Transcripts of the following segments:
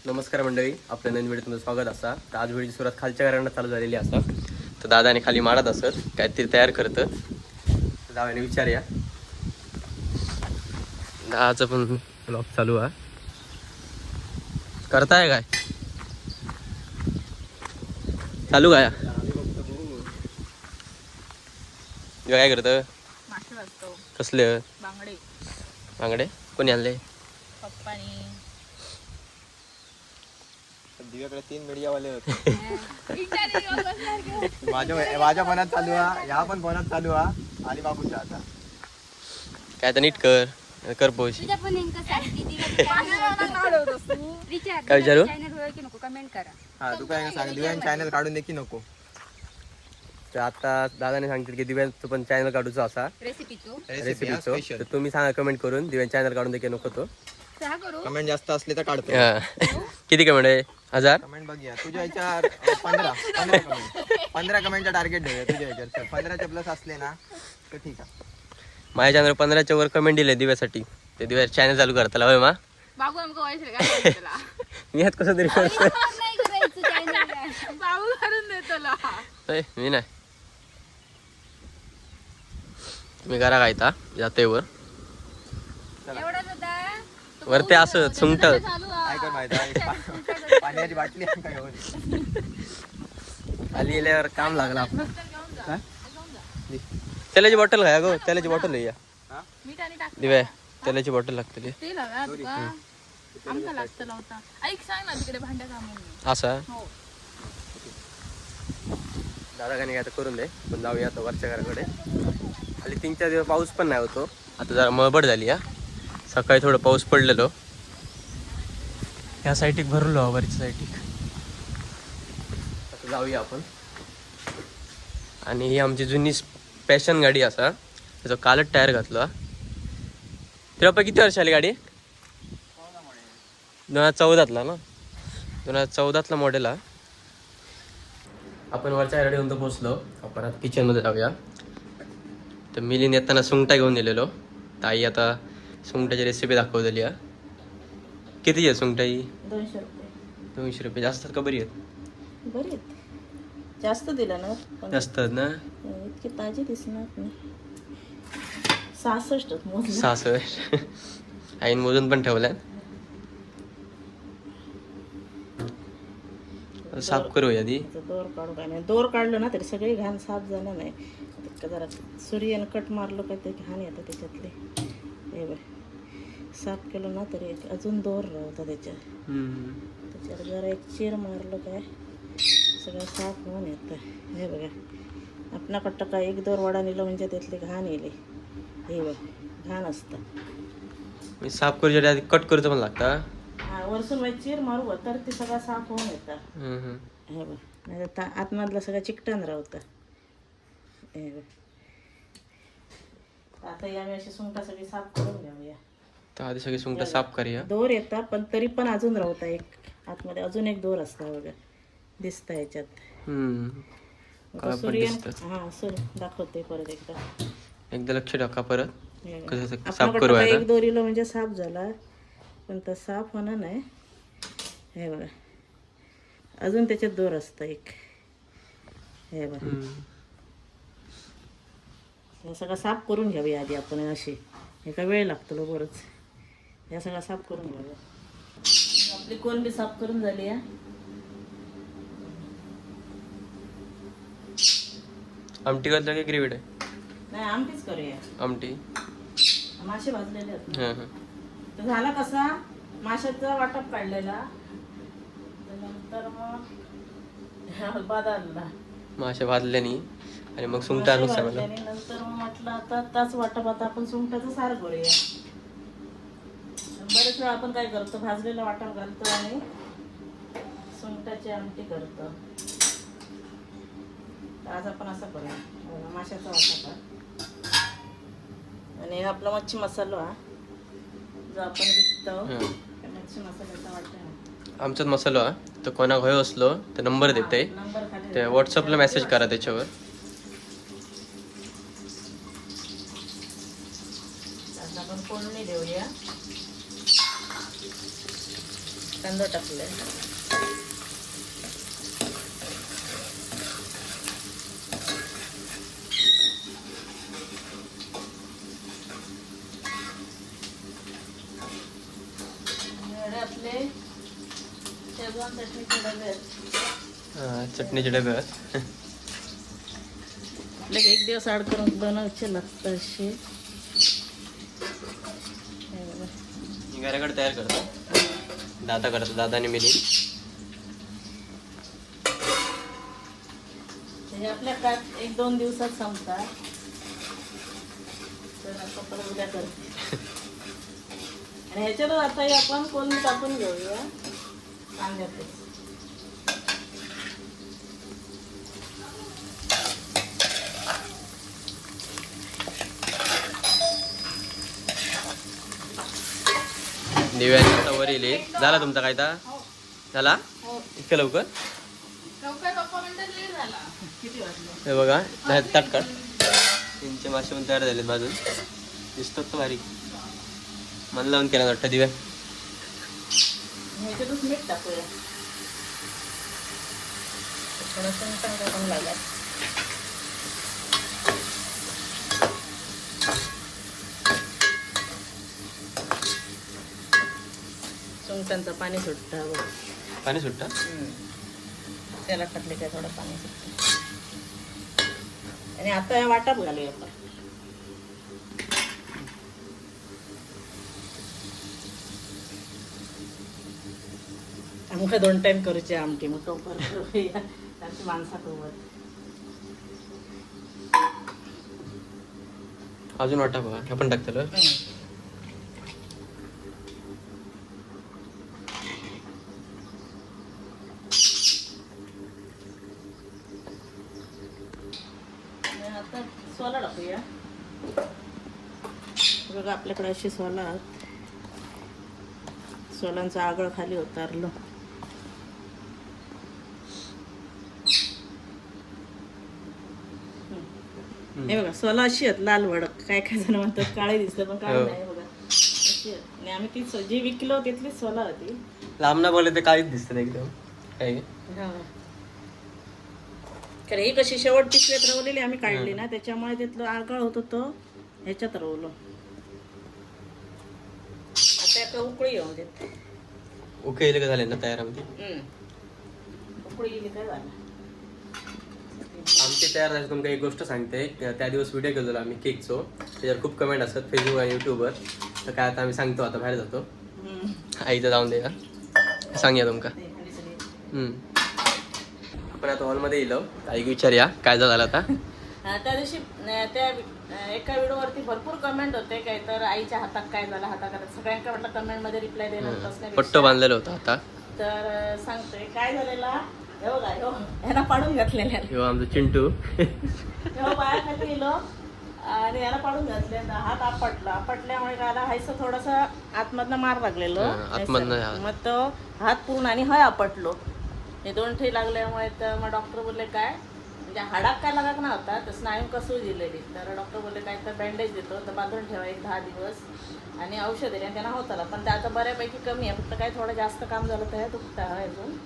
नमस्कार मंडळी, आपल्या नवीन व्हिडिओ तुमचं स्वागत असा. तर आज व्हिडिओची सुरुवात खालच्या घरांना चालू झालेली असा. तर दादाने खाली माडत असत काहीतरी तयार करतं. दादाने विचारूया. दादाचं पण ब्लॉग चालू आहे. करताय काय चालू काय काय करतं? कसले बांगडे बांगडे कोणी आणले? पप्पानी. दिव्याकडे 3 मीडियावाले होते. माझ्या फोनात चालू आहे, ह्या पण फोनात चालू आहे आणि बाबूचा आता काय तर नीट कर पोच. काय विचारू? कमेंट करा. हा तू काय सांग, दिव्यान चॅनल काढून दे की नको. तर आता दादाने सांगितलं की दिव्यांचं पण चॅनल काढूचा असा रेसिपीचो. तर तुम्ही सांगा कमेंट करून दिव्यान चॅनल काढून दे की नको तो. कमेंट जास्त असले तर काढतो. किती कमेंट आहे? 1000 कमेंट बघूया तुझ्या ह्याच्यावर 15 कमेंटचा टार्गेट ठेवूया तुझ्या ह्याच्यावर. 15च्या प्लस असले ना तर ठीक आहे. माझ्या चॅनल 15च्या वर कमेंट दिले दिव्यासाठी. ते दिव्या चॅनल चालू करताला होय मा. बाबू आमका व्हायचं काय त्याला. मी ह्यात कसं तरी करतो. बाबू करून देतला. मी नाही. तुम्ही करा काय ता जाते वर एवढाच होता. वरती असं सुंट काय कर माहिती आहे, पाण्याची बाटली आहे का घेऊन. खाली गेल्यावर काम लागलं आपलं. तेलाची बॉटल काय गो? तेलाची बॉटल आहे या मीठ आणि टाक. दिव्या तेलाची बॉटल लागते ते लागा तुका आमका लागतं होता. ऐक सांग ना तिकडे भांड्या कामून. असा हो. दादा काय आता करून दे. पण जाऊया आता वरच्या घराकडे. खाली 3-4 दिवस पाऊस पण नाही होतो. आता जरा मळबड झाली या. सकाळी थोडं पाऊस पडलेलो. ह्या साईटिक भरलो वरच्या साईटिक. आता जाऊया आपण. आणि ही आमची जुनी पॅशन गाडी असा. त्याचा कालच टायर घातला. तेव्हा किती वर्ष आली गाडी? 2014ला ना. 2014ला मॉडेल हा. आपण वरच्या घराकडे येऊन तर पोचलो. आपण आता किचनमध्ये जाऊया. तर मिलीन येताना सुंगटा घेऊन दिलेलो. ताई आता सुंगटाची रेसिपी दाखवलेली आहे. किती आहे सुंगटा ही? 200 रुपये. 200 रुपये जास्त का बरी आहेत? बरी आहेत. जास्त दिलं ना पण जास्त आहेत ना. इतकी ताजी दिसणार नाही. 66 मोजलं. 66 आईन मोजून पण ठेवल्या. साफ करूया आधी. दोर काढू काय नाही. दोर काढलं ना तरी सगळी घाण साफ झालं नाही. जरा सूर्यानं कट मारलं काय ते घाण येतं त्याच्यातले. हे बघ साफ केलं ना तरी अजून दोर राहतं त्याच्यावर जरा एक चीर मारलं काय सगळं साफ होऊन येतं. हे बघा आपणाकडं काय एक दोर वडा नेलं म्हणजे त्यातले घाण येले. हे बघ घाण असतं. मी साफ करूच्या आधी कट करूचं पण लागतं. हा वरसून वेळ चीर मारू तर ते सगळं साफ होऊन येतं. हे बघ नाही तर आतमधलं सगळं चिकटन राहतं. हे बघ आता यावेळी अशी सुंगटा सगळी साफ करून घेऊया. तर आधी सगळी सुंगटा साफ करूया. दोर येतात पण तरी पण अजून राहता एक आतमध्ये अजून एक दोर असता बघा दिसता याच्यात. सूर्य हा सूर्य दाखवते परत एकदा लक्ष टाका परत. कसं साफ आपल्याकडं करू काय आता. एक दोरीला म्हणजे साफ झाला पण तर साफ होणार नाही. हे बघा अजून त्याच्यात दोर असतं एक. हे बघा हे सगळं साफ करून घ्यावी आधी आपण. अशी हे काय वेळ लागतो बरंच. हे सगळं साफ करून घ्यावं. आपली कोलंबी साफ करून झाली आहे. आमटी घातलं की ग्रेव्ही आहे? नाही आमटीच करूया. आमटी मासे भाजलेले आहेत. हां तर झाला कसा माशाचा वाटप काढलेला नंतर मग बदालला मासे भाजल्यानी आणि मग सुंगटा आणून सांगला. नंतर मग म्हटलं आता ताच वाटप आता आपण सुंगटाचं सार करूया. बरेच वेळा आपण काय करतो भाजलेला वाटप घालतो आणि सुंगटाची आमटी करतो. आज आपण असं करूया माशाचा वाटप. आणि आपला मच्छी मसाला जो आपण विकतो मच्छी मसाल्याचा वाटप. आमचाच मसाला हा. तर कोणाक हवं असलो तर नंबर देते. ते व्हॉट्सअपला मेसेज करा त्याच्यावर. आपण फोडणी देऊया. कांदा टाकले. आपले शेजवान चटणीचे डबे आहेत. चटणीचे डबे आहेत. आपल्याला एक दिवस ॲड करून बनवायचे लागतं असे. घराकडे तयार करतो दादा करतो, दादाने मिली. म्हणजे आपल्या काय 1-2 दिवसात संपतात. तर आता परत उद्या करते. आणि ह्याच्यातच आता हे आपण कोणी टाकून घेऊया कांद्यात. दिव्याने आता वर येईल. झाला तुमचा काय ता झाला इतकं लवकर? लवकर पप्पा म्हणतात लेट झाला. किती वाजले? हे बघा ताटकट तीनचे मासे पण तयार झालेत बाजून. दिसतात तर भारी. मन लावून केला वाटतं दिव्या. ह्याच्यातच मीठ टाकूया. थोडंसं चांगलं पण लागेल. सुंगटांचं पाणी सुटतं बघ. पाणी सुट्टा त्याला टाकले काय थोडं पाणी सुटतं. आणि आता या वाटात घालूया आपण. आमका 2 टाइम करूचे आमटी मग टोपर करूया त्यांची माणसासोबत. अजून वाटा बघा आपण टाकतलं. आता सोला टाकूया. बघा आपल्याकडे अशी सोला आहेत. सोलांचं आगळ खाली उतारलं. हे बघा सोला अशी आहेत लाल भडक. काय काय जण म्हणतात काळे दिसतं पण काळे नाही. बघा अशी आहेत. आणि आम्ही ती जी विकलो तिथलीच सोला होती. लांब ना बोलले ते काहीच दिसतं एकदम काय. कारण ही कशी शेवट पिशवीत रवलेली आम्ही काढली ना त्याच्यामुळे तिथलं आगळ होतं तो ह्याच्यात रवलो. आता एका उकळी येऊ देत. उकळीले का झाले ना तयारामध्ये. उकळी गेली काय झालं. आमची तयार झाली. तुमका एक गोष्ट सांगते. त्या दिवस व्हिडिओ केलेला आम्ही केकचो. त्याच्यावर खूप कमेंट असतात फेसबुक आणि युट्यूबवर. तर काय आता आम्ही सांगतो आता बाहेर जातो. आईचं जाऊन दे का सांगूया तुमका. आपण आता हॉलमध्ये येलो. आई विचारूया काय झालं आता. त्या दिवशी त्या एका व्हिडिओवरती भरपूर कमेंट होते काय तर आईच्या हातात काय झालं हातात सगळ्यांना म्हटलं कमेंटमध्ये रिप्लाय देणार पट्टो बांधलेलं होतं आता. तर सांगतोय काय झालेला. हे बघा ह्याला पाडून घातलेल्या. हो आमचं चिंटू तेव्हा बाया खाली गेलो आणि याला पाडून घातले. हात आपटल्यामुळे गाला हायचं थोडासा आतमधनं मार लागलेलो. मग तो हात पूर्ण आणि हय आपटलो. हे 2 ठे लागल्यामुळे तर मग डॉक्टर बोलले काय म्हणजे हाडाक काय लागत नव्हता तर स्नायू कसू दिलेली. तर डॉक्टर बोलले काय तर बँडेज देतो तर बांधून ठेवा 10 दिवस आणि औषध दिले आणि त्यांना होत आला. पण ते आता बऱ्यापैकी कमी आहे. फक्त काय थोडं जास्त काम झालं तर दुखतं आहे अजून.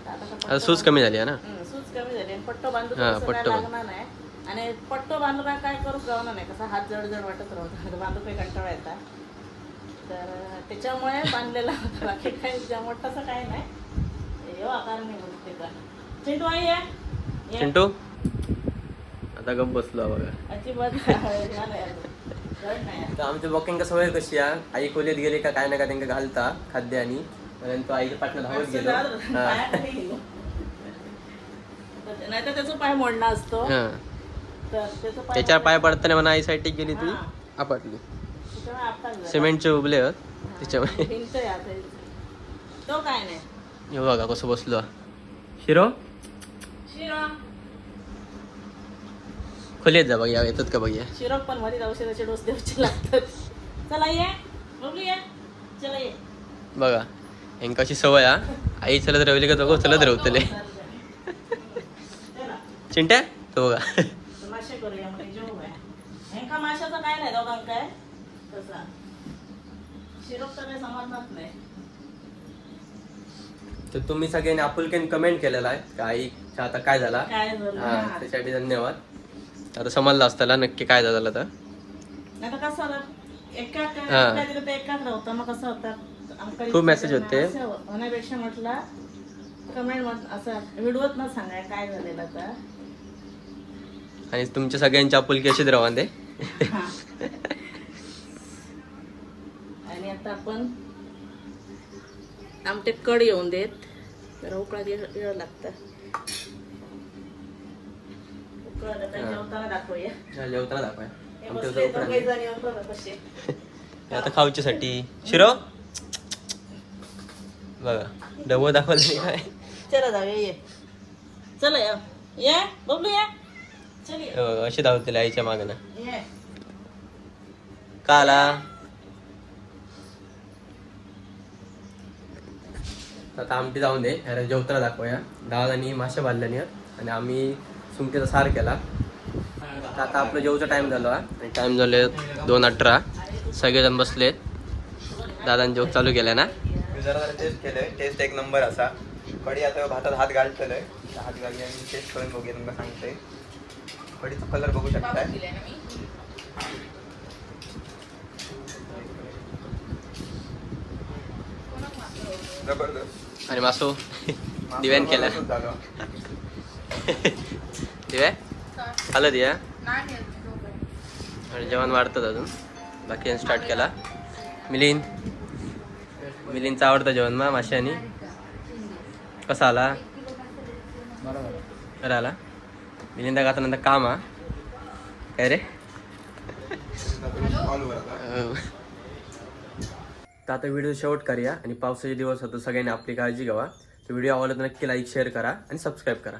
आता सूज कमी झाली आहे ना. सूज कमी झाली आणि पट्टो बांधून लागणार नाही. आणि पट्टो बांधू काय करू गावणार नाही. कसा हात जड वाटत राहतो बांधू काही कंटाळा येतात. तर त्याच्यामुळे बांधलेला होता. बाकी काही मोठासा काय नाही. आकार नाही बोलते का. चिंटू आई आहे. चिंटू आता गप बसलो बघा. अजिबात तर आमचं वॉकिंग सवय कशी आहे. आई खोलीत गेली का काय ना काय त्यांना घालता खाद्य आणि तो आईच्या पाठला धावत गेलो. नाही तर त्याचा पाय मोडला असतो. त्याच्यावर पाय पडताना म्हणा आई साठी गेली ती आपटली. सिमेंटचे उभले त्याच्यामुळे. तो काय नाही. हे बघा कसं बसलो. शिरो खोलीत जा बघ येतात का बघूया. शिरोक पण मध्ये औषधाचे डोस द्यायचे लागतात. चला ये बघू ये. चला ये बघा यांका अशी सवय हा. आई चलत राहिली का तो चलत राहतले. चिंट्या तो बघा मासे करूया म्हणजे जेवू आहे. ह्यांका माशाचं काय नाही दोघांना काय तसा. शिरोक तर काही समजणार नाही. तर तुम्ही सगळ्यांनी आपुलकीने कमेंट केलेला आहे का आईच्या आता काय झाला काय झालं हा हा. त्यासाठी धन्यवाद. आता समजलं असताना नक्की काय झालं तर नाही तर कसं झालं एका हा. काय दिलं तर एकाच होतं मग कसं होतं आमकडे खूप message होते. असं होण्यापेक्षा म्हटलं कमेंट असं व्हिडिओत न सांगाय काय झालेलं तर आणि तुमच्या सगळ्यांची आपुलकी अशीच राहा दे. हा. आणि आता आपण आमटे कड येऊन देत तर उकळा वेळ लागतं. उकळलं तर जेवताना दाखवूया. जेवताना दाखवाय हे आमच्या बसले इथं दोघे उकडा जण येऊन बघा कसे. हे आता खाऊच्यासाठी शिरो बघा डबो दाखवलं नाही काय. चला जाऊया ये. चला ये बबलू ये. चल ये. हे बघा, अशी धावतील आईच्या मागणं ये. का आला. आता आमटी जाऊन दे याला जेवताना दाखवूया. दादानी मासे बांधल्यानी आणि आम्ही सुंठीचा सार केला. तर आता आपलं जेवचा टाइम झाला आणि टाइम झाले 2:18. सगळेजण बसलेत. दादाने जेव चालू केला ना. मी जरा टेस्ट केलंय. टेस्ट एक नंबर असा. कढी आता भातात हात घालतलंय. हात घालली आणि टेस्ट करून बघूया तुम्हाला सांगते. कढीचा कलर बघू शकताय. दिलाय ना मी. जबरदस्त. आणि मासो दिव्यान केला. झालं. दिव्या आलं दिया नाही येत मी दोघं. आणि जेवण वाढतात अजून. बाकी स्टार्ट केला. मिलिंदचं आवडतं जेवण मा माशानी. कसा आला बरं आला. मिलिंदा का नंतर काम हा काय रे. All over आता. तर आता व्हिडिओ शेवट करूया आणि पावसाचे दिवस होतो सगळ्यांनी आपली काळजी घ्यावा. तर व्हिडिओ आवडला तर नक्की लाईक शेअर करा आणि सबस्क्राईब करा.